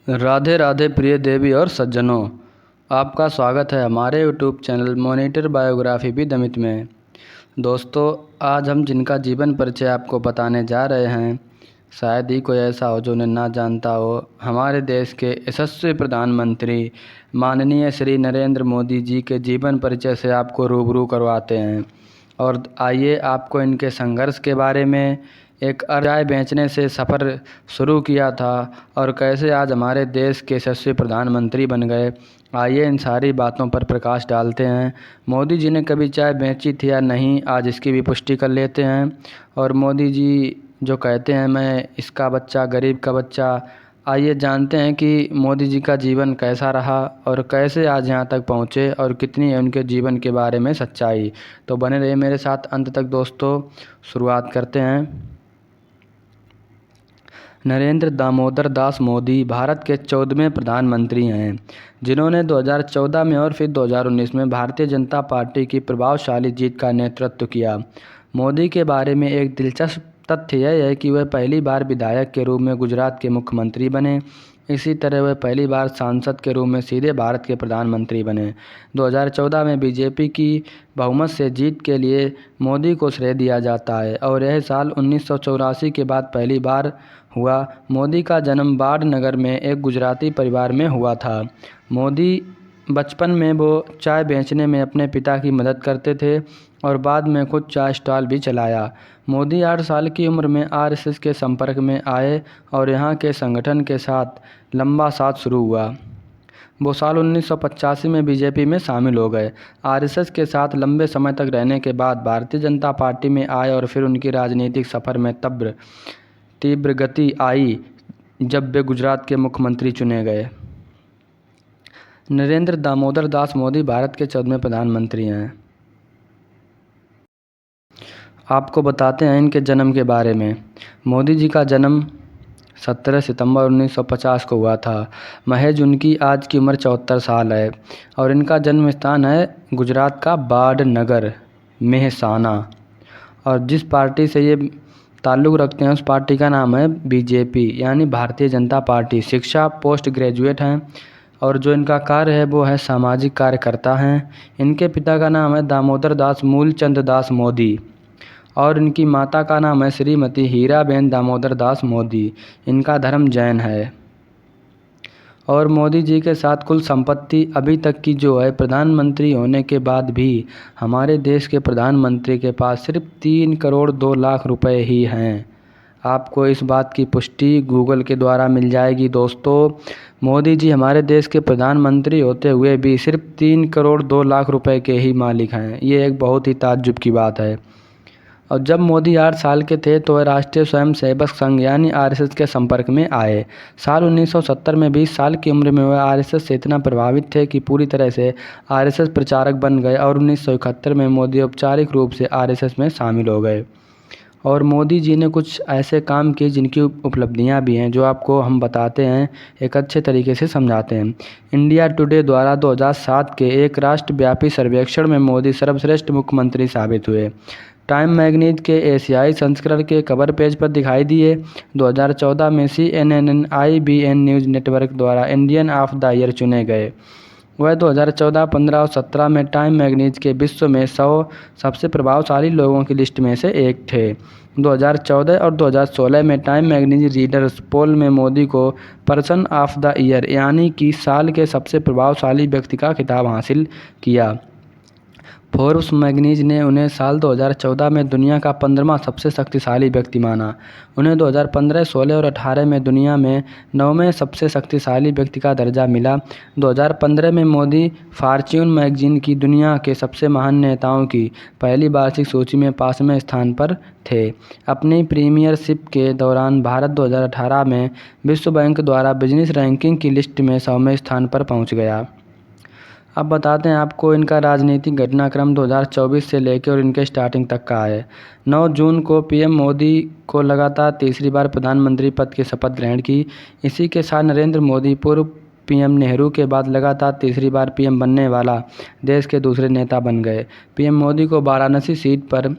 राधे राधे प्रिय देवी और सज्जनों, आपका स्वागत है हमारे YouTube channel monitor biography with Amit में। दोस्तों, आज हम जिनका जीवन परिचय आपको बताने जा रहे हैं, शायद ही कोई ऐसा हो जो उन्हें ना जानता हो। हमारे देश के यशस्वी प्रधानमंत्री माननीय श्री नरेंद्र मोदी जी के जीवन परिचय से आपको रूबरू करवाते हैं। और आइए आपको इनके संघर्ष के बारे में, एक चाय बेचने से सफ़र शुरू किया था और कैसे आज हमारे देश के यशस्वी प्रधानमंत्री बन गए, आइए इन सारी बातों पर प्रकाश डालते हैं। मोदी जी ने कभी चाय बेची थी या नहीं, आज इसकी भी पुष्टि कर लेते हैं। और मोदी जी जो कहते हैं मैं इसका बच्चा, गरीब का बच्चा, आइए जानते हैं कि मोदी जी का जीवन कैसा रहा और कैसे आज यहाँ तक पहुँचे और कितनी है उनके जीवन के बारे में सच्चाई। तो बने रहिए मेरे साथ अंत तक दोस्तों। शुरुआत करते हैं। नरेंद्र दामोदर दास मोदी भारत के 14वें प्रधानमंत्री हैं, जिन्होंने 2014 में और फिर 2019 में भारतीय जनता पार्टी की प्रभावशाली जीत का नेतृत्व किया। मोदी के बारे में एक दिलचस्प तथ्य यह है कि वह पहली बार विधायक के रूप में गुजरात के मुख्यमंत्री बने। इसी तरह वह पहली बार सांसद के रूप में सीधे भारत के प्रधानमंत्री बने। 2014 में बीजेपी की बहुमत से जीत के लिए मोदी को श्रेय दिया जाता है और यह साल 1984 के बाद पहली बार हुआ। मोदी का जन्म बाढ़नगर में एक गुजराती परिवार में हुआ था। मोदी बचपन में वो चाय बेचने में अपने पिता की मदद करते थे और बाद में खुद चाय स्टॉल भी चलाया। मोदी 8 साल की उम्र में आरएसएस के संपर्क में आए और यहाँ के संगठन के साथ लंबा साथ शुरू हुआ। वो साल 1985 में बीजेपी में शामिल हो गए। आरएसएस के साथ लंबे समय तक रहने के बाद भारतीय जनता पार्टी में आए और फिर उनकी राजनीतिक सफ़र में तीव्र गति आई जब वे गुजरात के मुख्यमंत्री चुने गए। नरेंद्र दामोदर दास मोदी भारत के 14वें प्रधानमंत्री हैं। आपको बताते हैं इनके जन्म के बारे में। मोदी जी का जन्म 17 सितंबर 1950 को हुआ था। महज उनकी आज की उम्र 74 साल है और इनका जन्म स्थान है गुजरात का बाढ़नगर, मेहसाना। और जिस पार्टी से ये ताल्लुक़ रखते हैं उस पार्टी का नाम है बीजेपी, यानी भारतीय जनता पार्टी। शिक्षा पोस्ट ग्रेजुएट हैं और जो इनका कार्य है वो है सामाजिक कार्यकर्ता हैं। इनके पिता का नाम है दामोदर दास मूलचंद दास मोदी और इनकी माता का नाम है श्रीमती हीराबेन दामोदर दास मोदी। इनका धर्म जैन है। और मोदी जी के साथ कुल संपत्ति अभी तक की जो है, प्रधानमंत्री होने के बाद भी हमारे देश के प्रधानमंत्री के पास सिर्फ 3 करोड़ 2 लाख रुपए ही हैं। आपको इस बात की पुष्टि गूगल के द्वारा मिल जाएगी दोस्तों। मोदी जी हमारे देश के प्रधानमंत्री होते हुए भी सिर्फ 3 करोड़ 2 लाख रुपए के ही मालिक हैं। ये एक बहुत ही ताज्जुब की बात है। और जब मोदी 8 साल के थे तो वह राष्ट्रीय स्वयंसेवक संघ यानी आरएसएस के संपर्क में आए। साल 1970 में 20 साल की उम्र में वह आरएसएस से इतना प्रभावित थे कि पूरी तरह से आरएसएस प्रचारक बन गए और 1971 में मोदी औपचारिक रूप से आरएसएस में शामिल हो गए। और मोदी जी ने कुछ ऐसे काम किए जिनकी उपलब्धियां भी हैं, जो आपको हम बताते हैं, एक अच्छे तरीके से समझाते हैं। इंडिया टुडे द्वारा 2007 के एक राष्ट्रव्यापी सर्वेक्षण में मोदी सर्वश्रेष्ठ मुख्यमंत्री साबित हुए। टाइम मैगजीन के एशियाई संस्करण के कवर पेज पर दिखाई दिए। 2014 में CNN IBN न्यूज़ नेटवर्क द्वारा इंडियन ऑफ द ईयर चुने गए। वह 2014, 15 और 17 में टाइम मैगजीन के विश्व में 100 सबसे प्रभावशाली लोगों की लिस्ट में से एक थे। 2014 और 2016 में टाइम मैगजीन रीडर्स पोल में मोदी को पर्सन ऑफ द ईयर यानी कि साल के सबसे प्रभावशाली व्यक्ति का खिताब हासिल किया। फोर्ब्स मैगजीन ने उन्हें साल 2014 में दुनिया का 15वां सबसे शक्तिशाली व्यक्ति माना। उन्हें 2015, 16 और 18 में दुनिया में 9वें सबसे शक्तिशाली व्यक्ति का दर्जा मिला। 2015 में मोदी फॉर्च्यून मैगजीन की दुनिया के सबसे महान नेताओं की पहली वार्षिक सूची में 5वें स्थान पर थे। अपनी प्रीमियरशिप के दौरान भारत 2018 में विश्व बैंक द्वारा बिजनेस रैंकिंग की लिस्ट में 100वें स्थान पर पहुँच गया। अब बताते हैं आपको इनका राजनीतिक घटनाक्रम 2024 से लेकर और इनके स्टार्टिंग तक का है। 9 जून को पीएम मोदी को लगातार तीसरी बार प्रधानमंत्री पद की शपथ ग्रहण की। इसी के साथ नरेंद्र मोदी पूर्व पीएम नेहरू के बाद लगातार तीसरी बार पीएम बनने वाला देश के दूसरे नेता बन गए। पीएम मोदी को वाराणसी सीट पर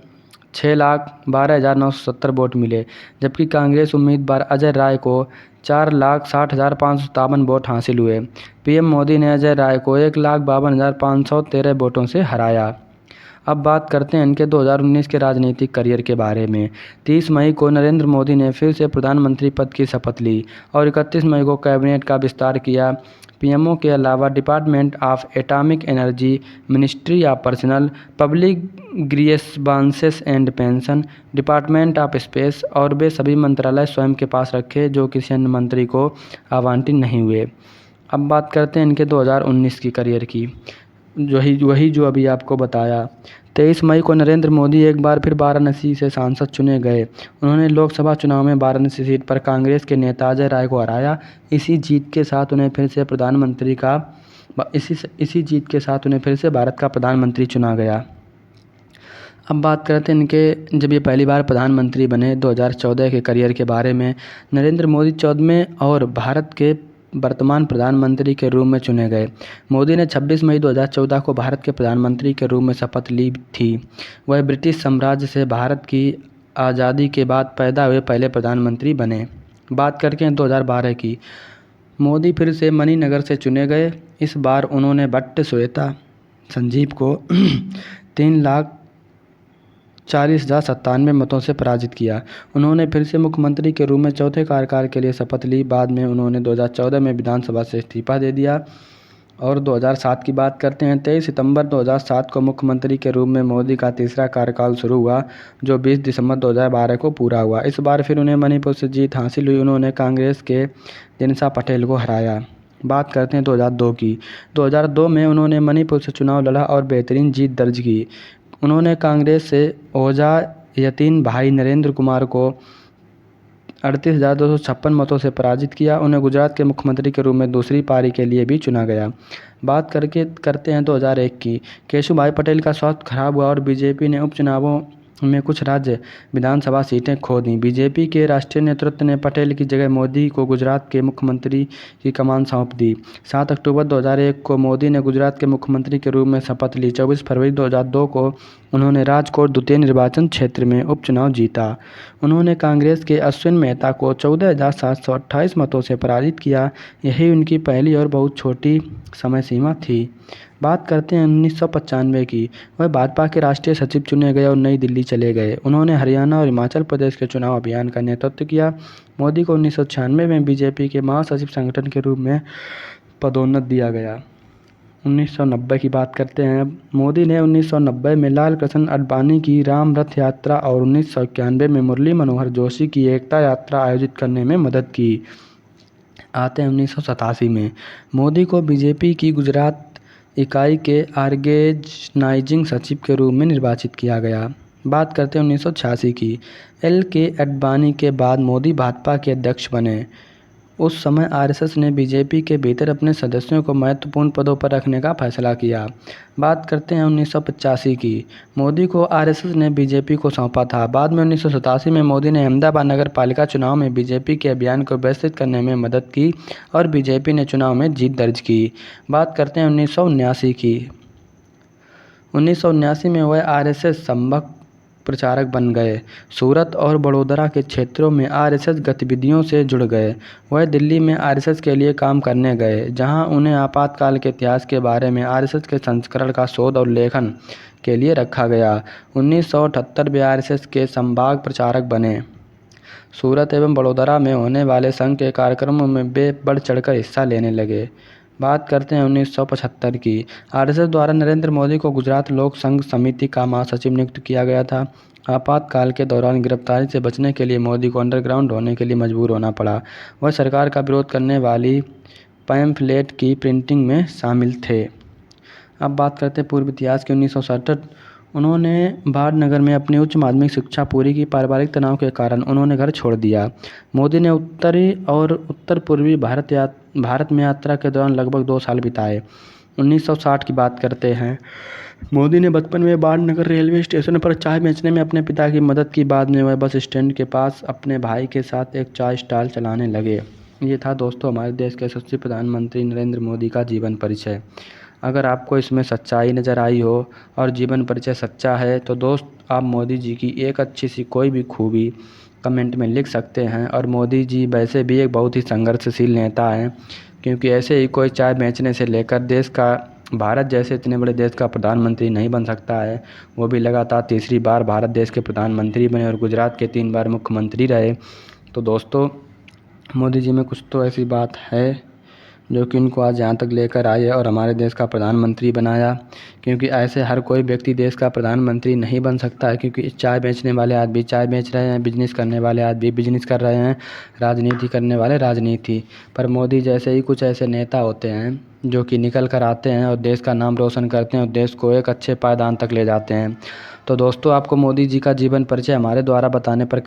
6,12,970 वोट मिले, जबकि कांग्रेस उम्मीदवार अजय राय को 4,60,557 वोट हासिल हुए। पीएम मोदी ने अजय राय को 1,52,513 वोटों से हराया। अब बात करते हैं इनके 2019 के राजनीतिक करियर के बारे में। 30 मई को नरेंद्र मोदी ने फिर से प्रधानमंत्री पद की शपथ ली और 31 मई को कैबिनेट का विस्तार किया। पीएमओ के अलावा department of atomic energy, ministry of personal, public grievances and pension, department of space और वे सभी मंत्रालय स्वयं के पास रखे जो किसी अन्य मंत्री को आवंटित नहीं हुए। अब बात करते हैं इनके 2019 की करियर की, वही जो अभी आपको बताया। 23 मई को नरेंद्र मोदी एक बार फिर वाराणसी से सांसद चुने गए। उन्होंने लोकसभा चुनाव में वाराणसी सीट पर कांग्रेस के नेता अजय राय को हराया। इसी जीत के साथ उन्हें फिर से भारत का प्रधानमंत्री चुना गया। अब बात करते हैं इनके जब ये पहली बार प्रधानमंत्री बने 2014 के करियर के बारे में। नरेंद्र मोदी 14वें और भारत के वर्तमान प्रधानमंत्री के रूप में चुने गए। मोदी ने 26 मई 2014 को भारत के प्रधानमंत्री के रूप में शपथ ली थी। वह ब्रिटिश साम्राज्य से भारत की आज़ादी के बाद पैदा हुए पहले प्रधानमंत्री बने। बात करके हैं 2012 की। मोदी फिर से मणिनगर से चुने गए। इस बार उन्होंने भट्ट श्वेता संजीव को 3,40,97 मतों से पराजित किया। उन्होंने फिर से मुख्यमंत्री के रूप में चौथे कार्यकाल के लिए शपथ ली। बाद में उन्होंने 2014 में विधानसभा से इस्तीफा दे दिया। और 2007 की बात करते हैं। 23 सितंबर 2007 को मुख्यमंत्री के रूप में मोदी का तीसरा कार्यकाल शुरू हुआ, जो 20 दिसंबर 2012 को पूरा हुआ। इस बार फिर उन्हें मणिपुर से जीत हासिल हुई। उन्होंने कांग्रेस के दिनसा पटेल को हराया। बात करते हैं 2002 की। 2002 में उन्होंने मणिपुर से चुनाव लड़ा और बेहतरीन जीत दर्ज की। उन्होंने कांग्रेस से ओझा यतीन भाई नरेंद्र कुमार को 38,256 मतों से पराजित किया। उन्हें गुजरात के मुख्यमंत्री के रूप में दूसरी पारी के लिए भी चुना गया। बात करते हैं 2001 की। केशुभाई पटेल का स्वास्थ्य खराब हुआ और बीजेपी ने उपचुनावों में कुछ राज्य विधानसभा सीटें खो दी। बीजेपी के राष्ट्रीय नेतृत्व ने पटेल की जगह मोदी को गुजरात के मुख्यमंत्री की कमान सौंप दी। 7 अक्टूबर 2001 को मोदी ने गुजरात के मुख्यमंत्री के रूप में शपथ ली। 24 फरवरी 2002 को उन्होंने राजकोट द्वितीय निर्वाचन क्षेत्र में उपचुनाव जीता। उन्होंने कांग्रेस के अश्विन मेहता को 14,728 मतों से पराजित किया। यही उनकी पहली और बहुत छोटी समय सीमा थी। बात करते हैं 1995 की। वह भाजपा के राष्ट्रीय सचिव चुने गए और नई दिल्ली चले गए। उन्होंने हरियाणा और हिमाचल प्रदेश के चुनाव अभियान का नेतृत्व किया। मोदी को 1996 में बीजेपी के महासचिव संगठन के रूप में पदोन्नत दिया गया। 1990 की बात करते हैं। मोदी ने 1990 में लाल कृष्ण आडवाणी की राम रथ यात्रा और 1991 में मुरली मनोहर जोशी की एकता यात्रा आयोजित करने में मदद की। आते हैं 1987 में। मोदी को बीजेपी की गुजरात इकाई के ऑर्गेनाइजिंग सचिव के रूप में निर्वाचित किया गया। बात करते हैं 1986 की। LK आडवाणी के बाद मोदी भाजपा के अध्यक्ष बने। उस समय आरएसएस ने बीजेपी के भीतर अपने सदस्यों को महत्वपूर्ण पदों पर रखने का फैसला किया। बात करते हैं 1985 की। मोदी को आरएसएस ने बीजेपी को सौंपा था। बाद में 1987 में मोदी ने अहमदाबाद नगर पालिका चुनाव में बीजेपी के अभियान को विस्तृत करने में मदद की और बीजेपी ने चुनाव में जीत दर्ज की। बात करते हैं 1979 की। 1979 में वह आरएसएस संघ प्रचारक बन गए। सूरत और बड़ोदरा के क्षेत्रों में आरएसएस गतिविधियों से जुड़ गए। वह दिल्ली में आरएसएस के लिए काम करने गए, जहां उन्हें आपातकाल के इतिहास के बारे में आरएसएस के संस्करण का शोध और लेखन के लिए रखा गया। 1978 में आरएसएस के संभाग प्रचारक बने। सूरत एवं बड़ोदरा में होने वाले संघ के कार्यक्रमों में वे बढ़ चढ़कर हिस्सा लेने लगे। बात करते हैं 1975 की। आरएसएस द्वारा नरेंद्र मोदी को गुजरात लोक संघ समिति का महासचिव नियुक्त किया गया था। आपातकाल के दौरान गिरफ्तारी से बचने के लिए मोदी को अंडरग्राउंड होने के लिए मजबूर होना पड़ा। वह सरकार का विरोध करने वाली पैम्फलेट की प्रिंटिंग में शामिल थे। अब बात करते हैं पूर्व इतिहास की। 1967 उन्होंने वाडनगर में अपनी उच्च माध्यमिक शिक्षा पूरी की। पारिवारिक तनाव के कारण उन्होंने घर छोड़ दिया। मोदी ने उत्तरी और उत्तर पूर्वी भारत में यात्रा के दौरान लगभग 2 साल बिताए। 1960 की बात करते हैं। मोदी ने बचपन में वाडनगर रेलवे स्टेशन पर चाय बेचने में अपने पिता की मदद की। बाद में वह बस स्टैंड के पास अपने भाई के साथ एक चाय स्टॉल चलाने लगे। ये था दोस्तों हमारे देश के यशस्वी प्रधानमंत्री नरेंद्र मोदी का जीवन परिचय। अगर आपको इसमें सच्चाई नज़र आई हो और जीवन परिचय सच्चा है तो दोस्त आप मोदी जी की एक अच्छी सी कोई भी खूबी कमेंट में लिख सकते हैं। और मोदी जी वैसे भी एक बहुत ही संघर्षशील नेता हैं, क्योंकि ऐसे ही कोई चाय बेचने से लेकर देश का, भारत जैसे इतने बड़े देश का प्रधानमंत्री नहीं बन सकता है। वो भी लगातार तीसरी बार भारत देश के प्रधानमंत्री बने और गुजरात के 3 बार मुख्यमंत्री रहे। तो दोस्तों, मोदी जी में कुछ तो ऐसी बात है जो कि इनको आज यहाँ तक लेकर आए और हमारे देश का प्रधानमंत्री बनाया। क्योंकि ऐसे हर कोई व्यक्ति देश का प्रधानमंत्री नहीं बन सकता है, क्योंकि चाय बेचने वाले आज भी चाय बेच रहे हैं, बिजनेस करने वाले आज भी बिजनेस कर रहे हैं, राजनीति करने वाले राजनीति। पर मोदी जैसे ही कुछ ऐसे नेता होते हैं जो कि निकल कर आते हैं और देश का नाम रोशन करते हैं और देश को एक अच्छे पायदान तक ले जाते हैं। तो दोस्तों, आपको मोदी जी का जीवन परिचय हमारे द्वारा बताने पर